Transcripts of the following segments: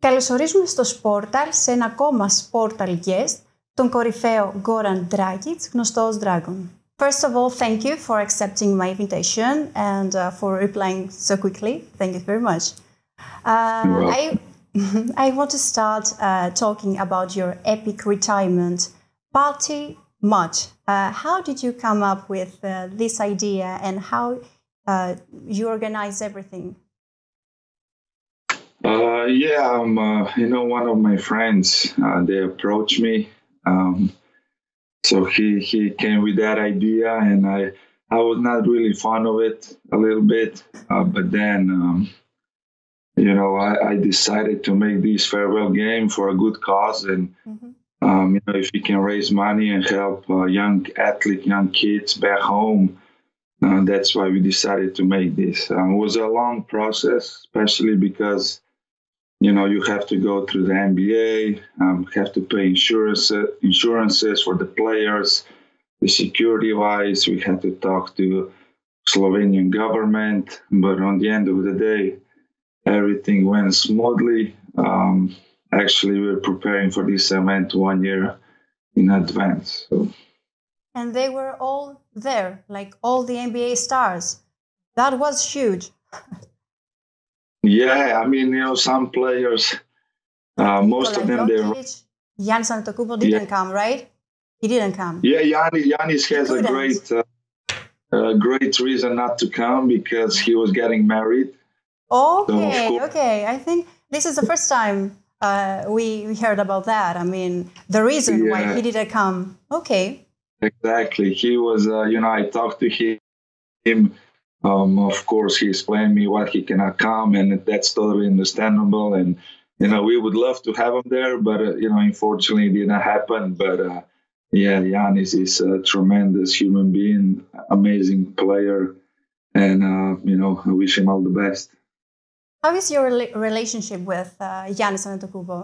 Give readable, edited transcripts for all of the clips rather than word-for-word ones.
Καλωσορίζουμε στο Sportal σε ένα ακόμα Sportal guest, τον κορυφαίο Γκόραν Ντράγκιτς, γνωστό ως Dragon. First of all, thank you for accepting my invitation and for replying so quickly. Thank you very much. I want to start talking about your epic retirement party match. How did you come up with this idea and how you organize everything? One of my friends, they approached me. So he came with that idea, and I was not really fond of it a little bit. But then, I decided to make this farewell game for a good cause. And, if we can raise money and help young athletes, young kids back home, that's why we decided to make this. It was a long process, especially because you have to go through the NBA, have to pay insurances for the players, the security-wise. We had to talk to Slovenian government, but on the end of the day, everything went smoothly. Actually, we were preparing for this event 1 year in advance. So. And they were all there, like all the NBA stars. That was huge. Yeah, some players, most of them, they were... Giannis Αντεντοκούνμπο didn't come, right? He didn't come. Yeah, Giannis has a great reason not to come because he was getting married. Okay. I think this is the first time we heard about that. I mean, the reason why he didn't come. Okay. Exactly. He was, I talked to him. Of course, he explained me why he cannot come, and that's totally understandable. And, we would love to have him there, but, unfortunately, it didn't happen. But, Giannis is a tremendous human being, amazing player, and, I wish him all the best. How is your relationship with Giannis Αντεντοκούνμπο?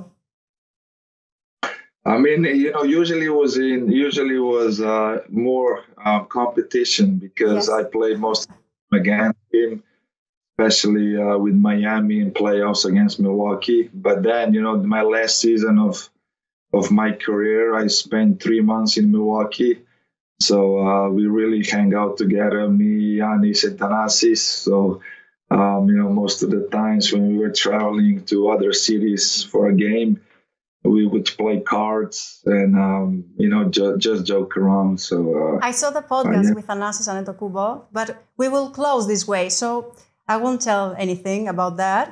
Usually it was more competition because I played most against him, especially with Miami in playoffs against Milwaukee. But then, my last season of my career, I spent 3 months in Milwaukee. So we really hang out together, me, Giannis, and Thanasis. So, most of the times when we were traveling to other cities for a game, we would play cards and, just joke around. So I saw the podcast with Giannis Αντεντοκούνμπο, but we will close this way. So I won't tell anything about that.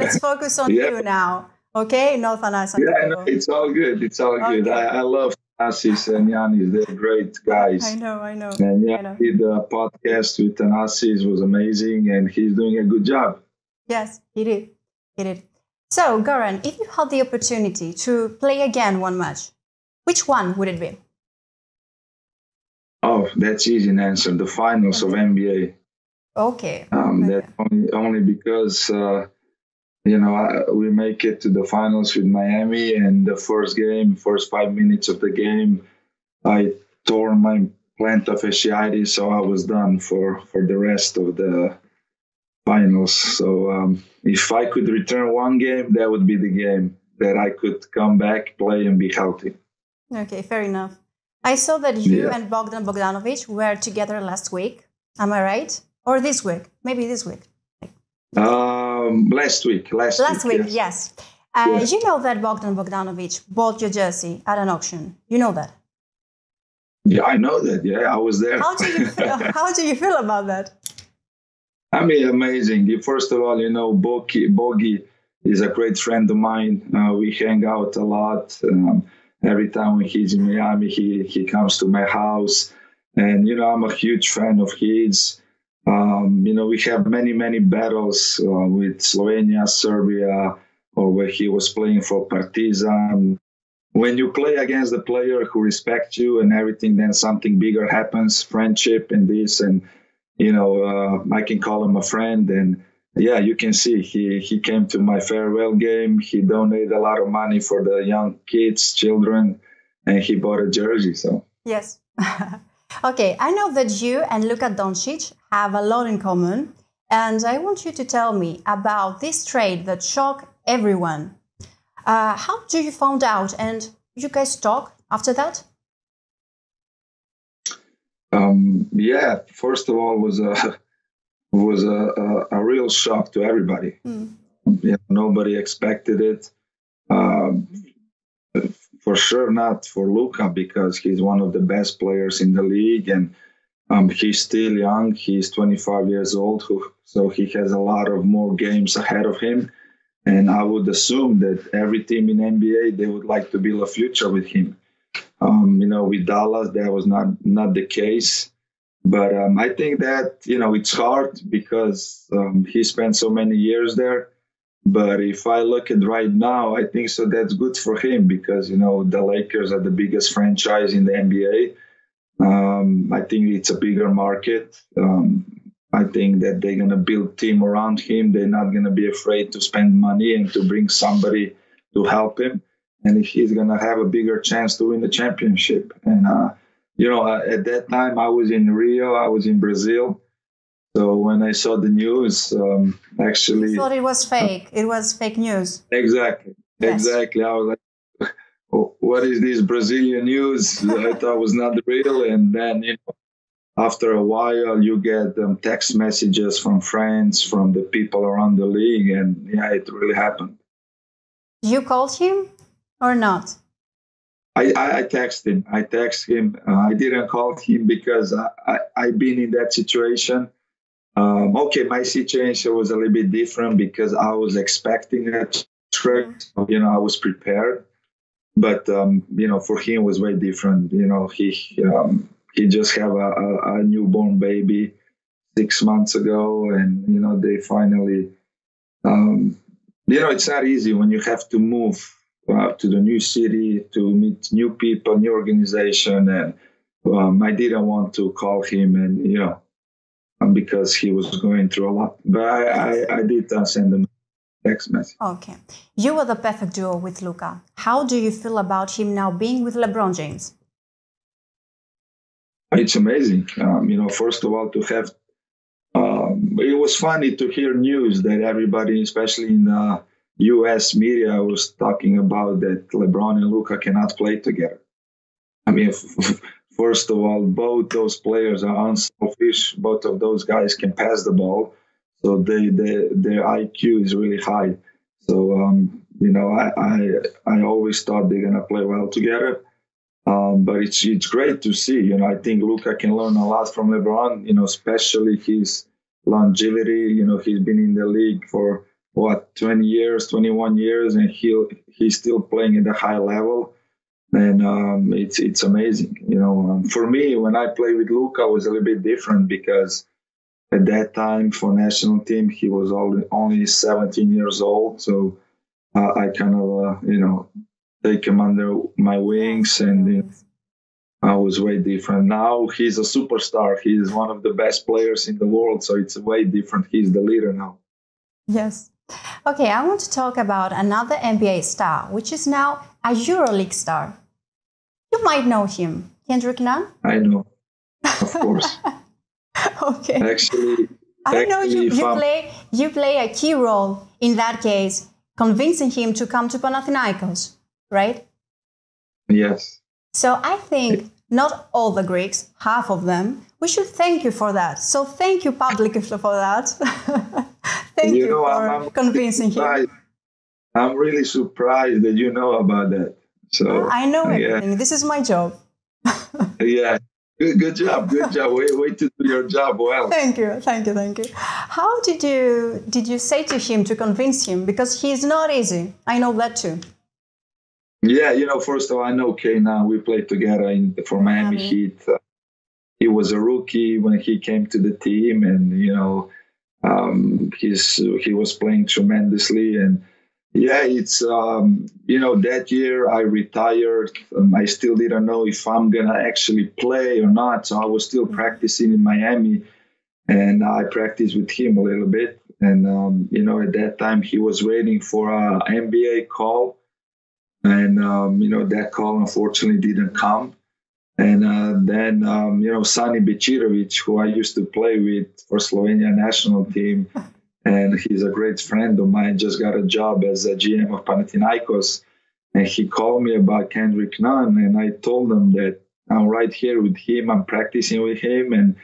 Let's focus on you now. Okay? No Giannis Αντεντοκούνμπο. Yeah, it's all good. It's all good. I love Thanasis and Giannis. They're great guys. I know. And the podcast with Thanasis was amazing, and he's doing a good job. Yes, he did. So, Γκόραν, if you had the opportunity to play again one match, which one would it be? Oh, that's easy to answer. The finals of NBA. Okay. That's only because, we make it to the finals with Miami, and the first 5 minutes of the game, I tore my plantar fasciitis, so I was done for the rest of the finals. So if I could return one game, that would be the game that I could come back, play, and be healthy. Okay, fair enough. I saw that you and Bogdan Bogdanovic were together last week. Am I right? Or this week? Maybe this week. Last week. Last week, yes. You know that Bogdan Bogdanovic bought your jersey at an auction. You know that? Yeah, I know that. Yeah, I was there. How do you feel about that? Amazing. First of all, Bogi is a great friend of mine. We hang out a lot. Every time when he's in Miami, he comes to my house. And, I'm a huge fan of his. We have many battles with Slovenia, Serbia, or where he was playing for Partizan. When you play against the player who respects you and everything, then something bigger happens, friendship and this. And I can call him a friend, and you can see he came to my farewell game. He donated a lot of money for the young kids, children, and he bought a jersey. So yes. Okay, I know that you and Ντόντσιτς have a lot in common, and I want you to tell me about this trade that shocked everyone. How do you found out, and you guys talk after that? Yeah, first of all, was a real shock to everybody. Yeah, nobody expected it. For sure not for Luka, because he's one of the best players in the league, and he's still young. He's 25 years old, so he has a lot of more games ahead of him. And I would assume that every team in NBA, they would like to build a future with him. With Dallas, that was not the case. But I think that, it's hard because he spent so many years there. But if I look at right now, I think so that's good for him because, the Lakers are the biggest franchise in the NBA. I think it's a bigger market. I think that they're going to build a team around him. They're not going to be afraid to spend money and to bring somebody to help him. And he's going to have a bigger chance to win the championship. And, at that time, I was in Rio. I was in Brazil. So when I saw the news, actually... You thought it was fake. It was fake news. Exactly. Yes. Exactly. I was like, what is this Brazilian news? I thought it was not real. And then, after a while, you get text messages from friends, from the people around the league. And yeah, it really happened. You called him or not? I texted him. I didn't call him because I've been in that situation. My situation was a little bit different because I was expecting a trade. I was prepared. But, for him, it was way different. He just had a newborn baby 6 months ago. And, they finally, it's not easy when you have to move to the new city, to meet new people, new organization. And I didn't want to call him and, because he was going through a lot. But I did send him a text message. Okay. You were the perfect duo with Luka. How do you feel about him now being with LeBron James? It's amazing. First of all, to have... it was funny to hear news that everybody, especially in the U.S. media, was talking about that LeBron and Luka cannot play together. First of all, both those players are unselfish. Both of those guys can pass the ball. So their IQ is really high. So, I always thought they're going to play well together. But it's great to see. I think Luka can learn a lot from LeBron, especially his longevity. He's been in the league for, 20 years, 21 years, and he's still playing at a high level. And it's amazing. For me, when I play with Luka, it was a little bit different because at that time for national team, he was only 17 years old. So I kind of, take him under my wings, and I was way different. Now he's a superstar. He's one of the best players in the world. So it's way different. He's the leader now. Yes. Okay, I want to talk about another NBA star, which is now a EuroLeague star. You might know him, Kέντρικ Ναν. I know, of course. Okay. Actually, I know you play a key role in that case, convincing him to come to Panathinaikos, right? Yes. So I think not all the Greeks, half of them, we should thank you for that. So thank you publicly for that. Thank you for I'm convincing him. I'm really surprised that you know about that. So I know everything. Yeah. This is my job. Yeah. Good job. Good job. Way to do your job well. Thank you. How did you say to him to convince him? Because he's not easy. I know that too. Yeah, first of all, I know Kenan. We played together for Miami Heat. He was a rookie when he came to the team, and he was playing tremendously. And yeah, it's that year I retired. I still didn't know if I'm gonna actually play or not, so I was still practicing in Miami, and I practiced with him a little bit. And at that time he was waiting for an NBA call. And, that call unfortunately didn't come. And then Sani Becirovic, who I used to play with for Slovenia national team, and he's a great friend of mine, just got a job as a GM of Panathinaikos. And he called me about Kendrick Nunn, and I told him that I'm right here with him, I'm practicing with him, and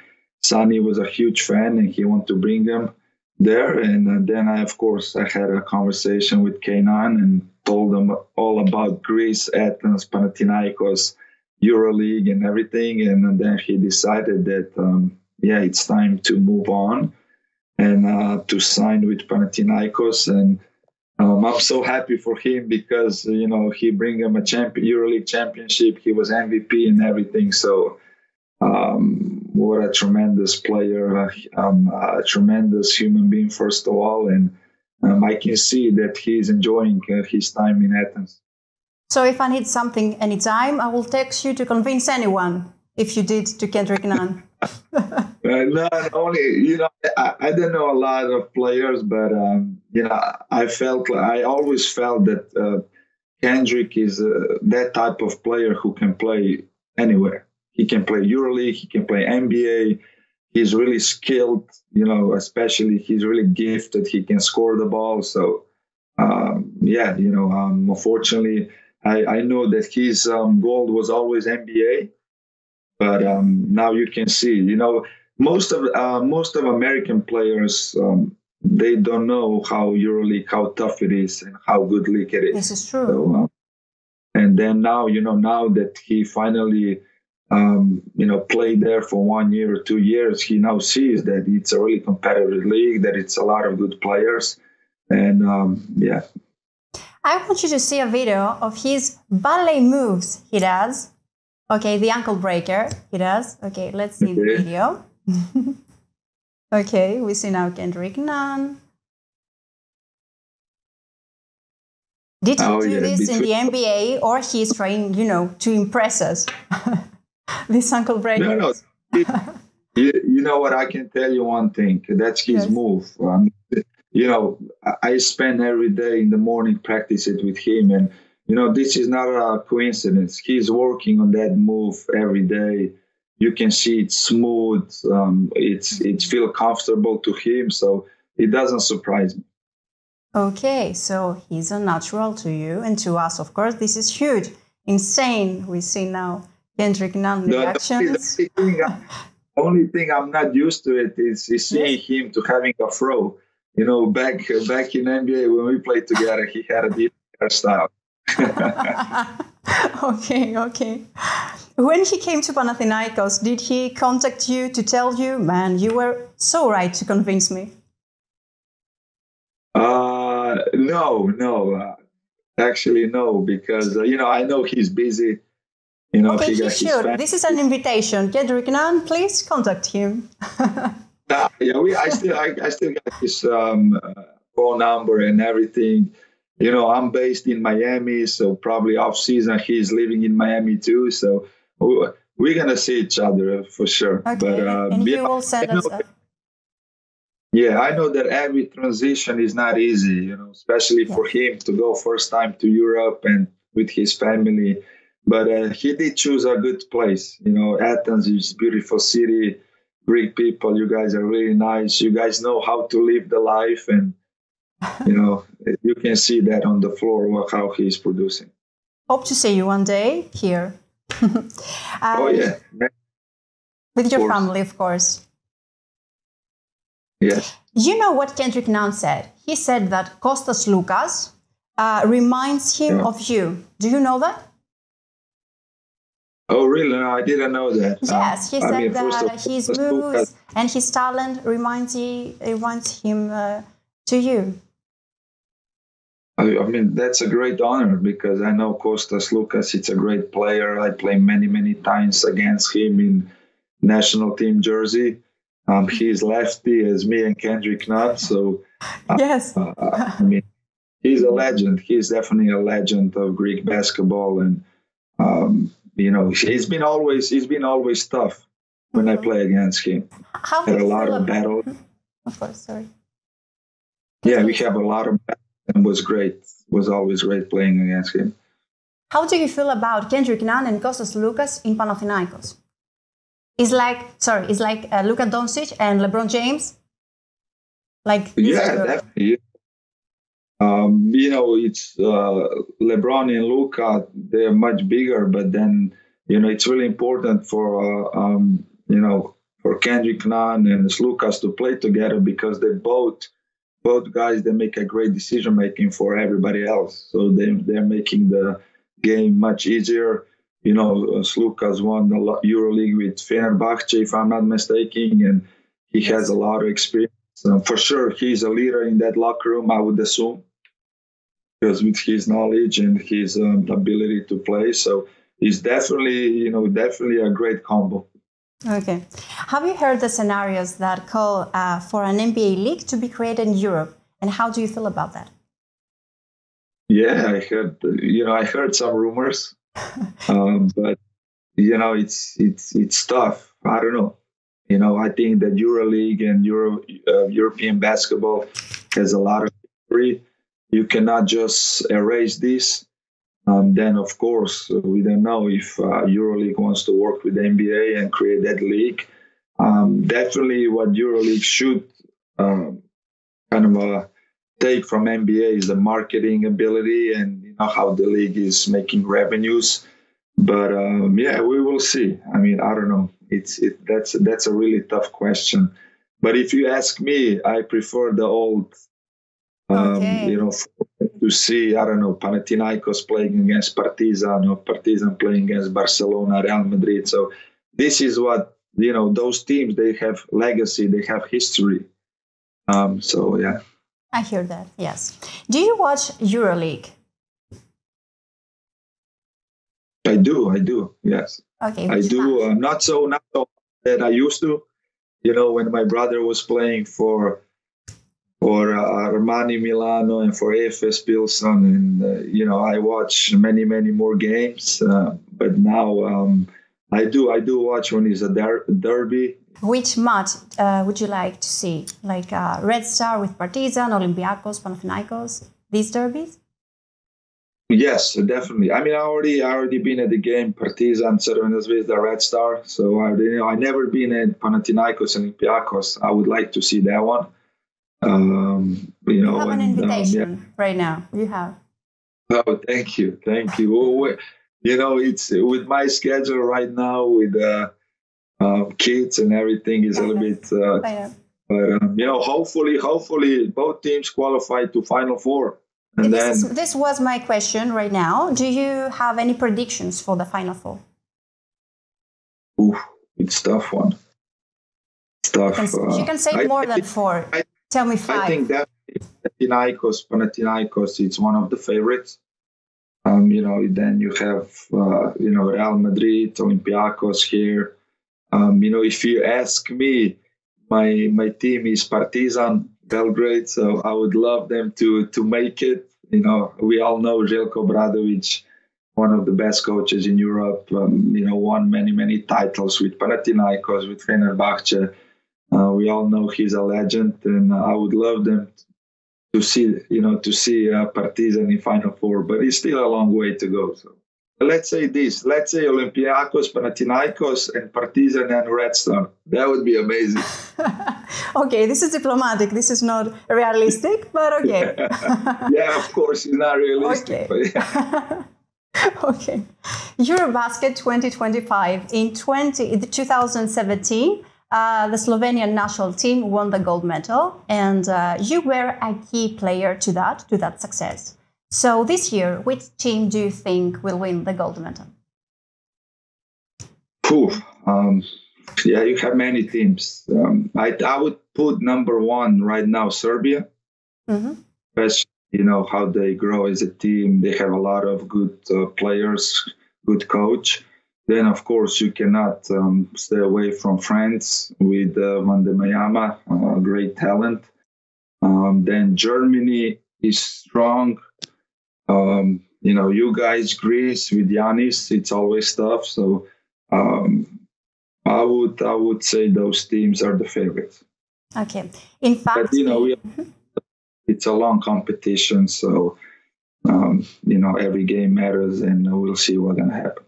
Sonny was a huge fan, and he wanted to bring him there. And then I had a conversation with Kenan and told him all about Greece, Athens, Panathinaikos, EuroLeague, and everything. And then he decided that, it's time to move on and to sign with Panathinaikos. And I'm so happy for him because, he bring him a EuroLeague championship. He was MVP and everything. So what a tremendous player, a tremendous human being, first of all. And I can see that he's enjoying his time in Athens. So if I need something anytime, I will text you to convince anyone, if you did to Kendrick Nunn. Not only, I don't know a lot of players, but, I always felt that Kendrick is that type of player who can play anywhere. He can play EuroLeague, he can play NBA. He's really skilled, especially he's really gifted. He can score the ball. So, unfortunately, I know that his goal was always NBA. But now you can see, most of American players, they don't know how EuroLeague, how tough it is, and how good league it is. This is true. So, and then now, now that he finally, played there for 1 year or 2 years, he now sees that it's a really competitive league, that it's a lot of good players, and I want you to see a video of his ballet moves he does. Okay, the ankle breaker he does. Okay, let's see the video. Okay, we see now Kendrick Nunn. Did he do this in the NBA, or he's trying, to impress us? This ankle breaker. No. You know what? I can tell you one thing. That's his move. I spend every day in the morning practice it with him, and this is not a coincidence. He's working on that move every day. You can see it's smooth. It feels comfortable to him, so it doesn't surprise me. Okay, so he's a natural to you and to us, of course. This is huge, insane. We see now Kendrick Nunn reactions. The only thing I'm not used to it is seeing him to having a fro. Back in NBA when we played together, he had a different hairstyle. Okay. When he came to Panathinaikos, did he contact you to tell you, man, you were so right to convince me? No. Actually, no, because, I know he's busy. Okay, he should. This is an invitation. Kendrick Nunn, please contact him. I still got his phone number and everything. I'm based in Miami, so probably off season he's living in Miami too. So we're gonna see each other for sure. Okay, but and you will send us. I know that every transition is not easy, especially for him to go first time to Europe and with his family. But he did choose a good place. Athens is a beautiful city, Greek people. You guys are really nice. You guys know how to live the life, and you can see that on the floor how he's producing. Hope to see you one day here. With your family, of course. Yes. You know what Kendrick Nunn said? He said that Kostas Sλούkas reminds him of you. Do you know that? Oh, really? No, I didn't know that. Yes, he said that his moves and his talent reminds him to you. That's a great honor because I know Kostas Sλούkas. It's a great player. I played many times against him in national team jersey. He's lefty as me and Kendrick Nunn. So, yes. He's a legend. He's definitely a legend of Greek basketball, and he's been always tough when I play against him. How had a lot of battles. Of course, sorry. Yeah, we have a lot of battles, and was great. Was always great playing against him. How do you feel about Kendrick Nunn and Kostas Sλούkas in Panathinaikos? It's like Luka Doncic and LeBron James. Like definitely. It's LeBron and Luka, they're much bigger, but then, it's really important for, for Kέντρικ Ναν and Σλούκας to play together, because they both guys, they make a great decision making for everybody else. So they're making the game much easier. Slukas won the EuroLeague with Fenerbahce, if I'm not mistaken, and he has a lot of experience. For sure, he's a leader in that locker room, I would assume, because with his knowledge and his ability to play. So he's definitely a great combo. Okay. Have you heard the scenarios that call for an NBA league to be created in Europe? And how do you feel about that? Yeah, I heard some rumors, but it's tough. I don't know. I think that EuroLeague and European basketball has a lot of history. You cannot just erase this. Then, of course, we don't know if EuroLeague wants to work with the NBA and create that league. Definitely what EuroLeague should take from NBA is the marketing ability and how the league is making revenues. But we will see. I mean, I don't know. That's a really tough question. But if you ask me, I prefer the old, to see, I don't know, Panathinaikos playing against Partizan or Partizan playing against Barcelona, Real Madrid. So this is what, those teams, they have legacy, they have history. So, yeah. I hear that, yes. Do you watch EuroLeague? I do, yes. Okay. I do. Not so that I used to. When my brother was playing for Armani Milano and for AFS Pilsen, and I watch many more games. But now I do watch when it's a derby. Which match would you like to see? Like Red Star with Partizan, Olympiacos, Panathinaikos, these derbies? Yes, definitely. I mean, I already been at the game Partizan, Crvena Zvezda, Red Star. So I never been at Panathinaikos and Olympiacos. I would like to see that one. You have an invitation right now. You have. Oh, thank you. Well, it's with my schedule right now with kids and everything is a little bit. But hopefully both teams qualify to Final Four. And this was my question right now. Do you have any predictions for the Final Four? It's a tough one. It's tough. You can say more than four. Tell me five. I think that Panathinaikos, it's one of the favorites. Then you have, Real Madrid, Olympiacos here. If you ask me, my team is Partizan Belgrade, so I would love them to make it. We all know Željko Obradović, one of the best coaches in Europe. Won many titles with Panathinaikos, with Fenerbahce. We all know he's a legend, and I would love them to see Partizan in Final Four, but it's still a long way to go. So let's say this. Let's say Olympiacos, Panathinaikos, and Partizan and Red Star. That would be amazing. Okay, this is diplomatic. This is not realistic, but okay. Yeah, of course, it's not realistic. Okay. But yeah. Okay. Eurobasket 2025. In 2017, the Slovenian national team won the gold medal, and you were a key player to that success. So this year, which team do you think will win the gold medal? You have many teams. I would put number one right now, Serbia. Mm-hmm. Especially, how they grow as a team. They have a lot of good players, good coach. Then, of course, you cannot stay away from France with Wembanyama, great talent. Then Germany is strong. You guys, Greece with Giannis, it's always tough. So I would say those teams are the favorites. Okay. In fact, but, it's a long competition, so every game matters, and we'll see what's going to happen.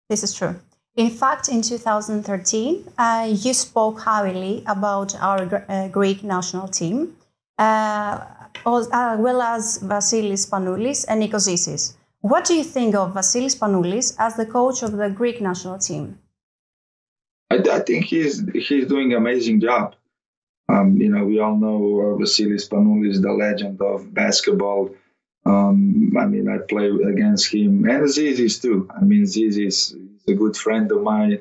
This is true. In fact, in 2013, you spoke highly about our Greek national team, as well as Vasilis Panoulis and Nikos Zisis. What do you think of Vasilis Panoulis as the coach of the Greek national team? I think he's doing an amazing job. We all know Vasilis Panoulis, the legend of basketball. I play against him and Zisis too. Zisis is a good friend of mine.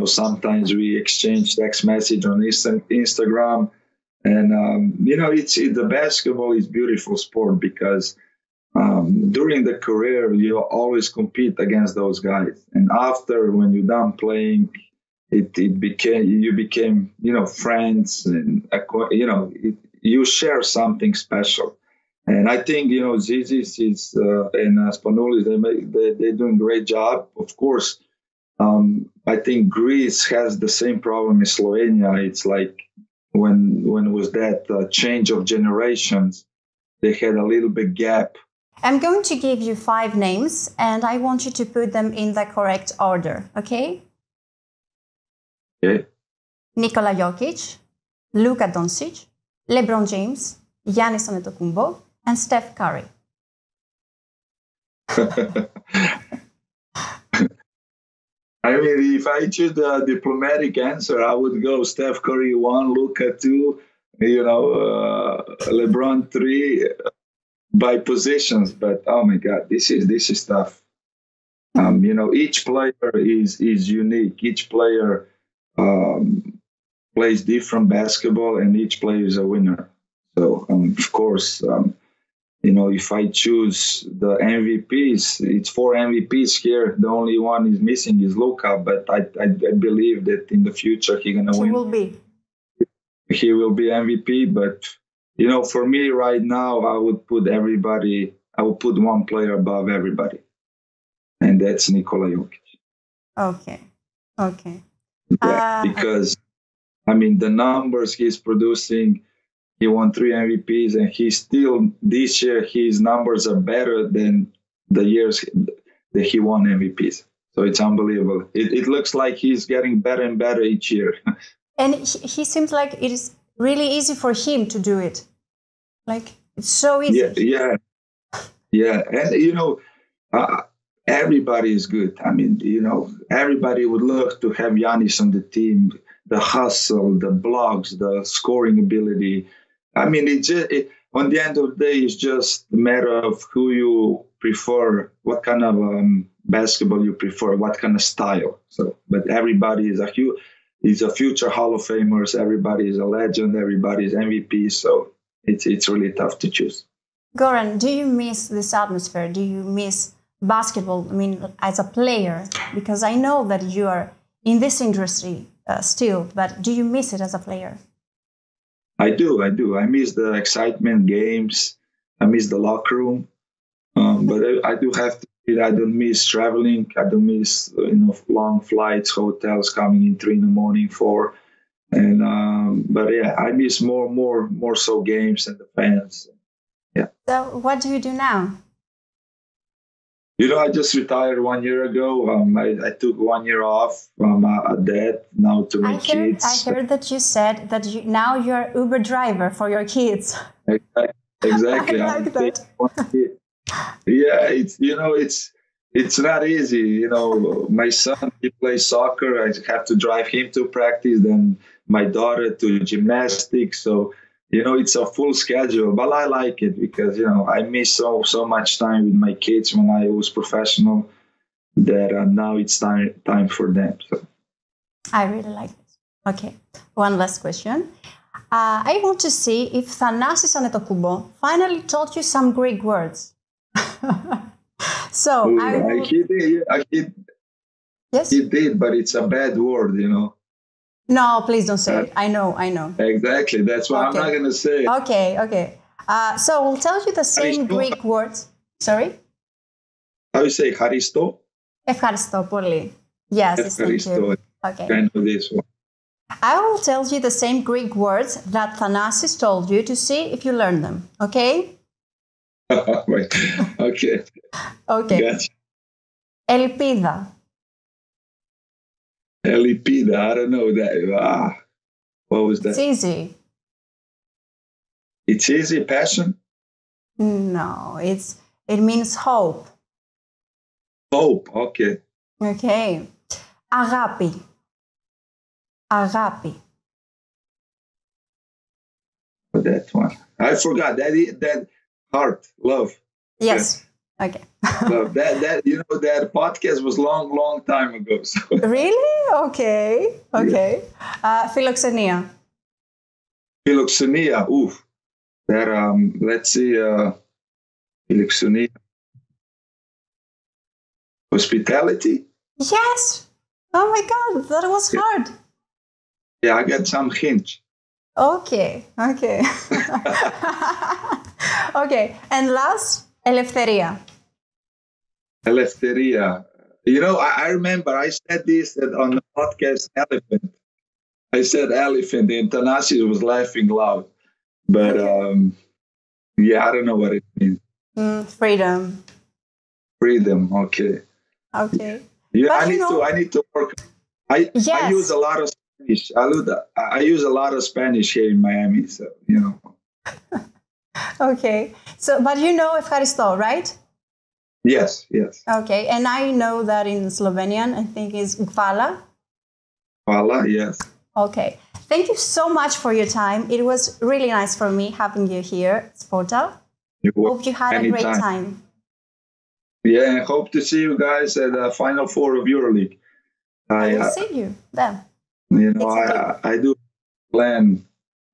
Sometimes we exchange text message on Instagram, and the basketball is beautiful sport because during the career you always compete against those guys, and after when you're done playing, you became friends, and you share something special. And I think Zisis and Spanoulis, they're doing a great job. Of course, I think Greece has the same problem as Slovenia. It's like when was that change of generations, they had a little bit gap. I'm going to give you 5 names, and I want you to put them in the correct order. Okay? Okay. Nikola Jokic, Luka Doncic, LeBron James, Giannis Antetokounmpo, and Steph Curry. If I choose the diplomatic answer, I would go Steph Curry 1, Luka 2, LeBron 3 by positions. But oh my God, this is tough. Each player is unique. Each player plays different basketball, and each player is a winner. So of course. If I choose the MVPs, it's 4 MVPs here. The only one is missing is Luka, but I believe that in the future he's going to win. He will be MVP, but, for me right now, I would put one player above everybody, and that's Nikola Jokic. Okay. Yeah, because, the numbers he's producing. He won 3 MVPs, and this year, his numbers are better than the years that he won MVPs. So it's unbelievable. It looks like he's getting better and better each year. And he seems like it is really easy for him to do it. Like, it's so easy. Yeah. And, everybody is good. Everybody would love to have Giannis on the team. The hustle, the blocks, the scoring ability. On the end of the day, it's just a matter of who you prefer, what kind of basketball you prefer, what kind of style. So, but everybody is a future Hall of Famers. Everybody is a legend. Everybody is MVP. So it's really tough to choose. Goran, do you miss this atmosphere? Do you miss basketball? As a player, because I know that you are in this industry still, but do you miss it as a player? I do. I miss the excitement, games. I miss the locker room. But I do have to. I don't miss traveling. I don't miss long flights, hotels coming in 3 a.m, 4. And but yeah, I miss more so games and the fans. Yeah. So what do you do now? I just retired 1 year ago. I took 1 year off from a dad now to my kids. I heard that you said that now you're Uber driver for your kids. Exactly. I like that. Yeah, it's not easy. My son, he plays soccer. I have to drive him to practice. Then my daughter to gymnastics. So. It's a full schedule, but I like it because, I miss so much time with my kids when I was professional that now it's time for them. So. I really like this. Okay, one last question. I want to see if Thanasis Antetokounmpo finally taught you some Greek words. He did. Yes? He did, but it's a bad word, No, please don't say it. I know. Exactly. That's why I'm not going to say it. Okay. So we'll tell you the same Greek words. Sorry? How you say Haristo? Ευχαριστώ πολύ. Yes, thank you. Okay. I know this one. I will tell you the same Greek words that Thanasis told you to see if you learn them. Okay? Wait. Okay. Okay. Gotcha. Ελπίδα. Elipida, I don't know that. What was that? It's easy. It's easy, passion? No, it means hope. Hope, okay. Okay. Αγάπη. Αγάπη. That one. I forgot. That heart, love. Yes. Okay. Love. That podcast was long time ago. So. Really? Okay. Okay. Φιλοξενία. Φιλοξενία. Oof. That let's see. Φιλοξενία. Hospitality. Yes. Oh my God, that was hard. Yeah, I got some hints. Okay. Okay. Okay. And last, ελευθερία. Eleftheria. I remember I said this on the podcast, elephant. I said elephant. The intonation was laughing loud. But, yeah, I don't know what it means. Freedom. Freedom, okay. Okay. Yeah, I need to work. I use a lot of Spanish. I use a lot of Spanish here in Miami, so, Okay. So, but ευχαριστώ, right? Yes. Okay, and I know that in Slovenian, I think it's hvala. Hvala, yes. Okay, thank you so much for your time. It was really nice for me having you here at Sportal. Hope you had a great time. Yeah, I hope to see you guys at the Final Four of EuroLeague. I will see you then. I do plan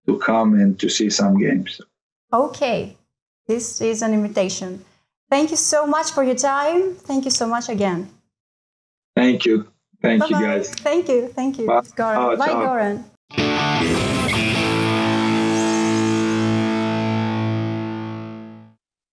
to come and to see some games. Okay, this is an invitation. Thank you so much for your time. Thank you so much again. Thank you. Thank Bye-bye. you, guys. Thank you. Bye. Γκόραν. Bye, Γκόραν.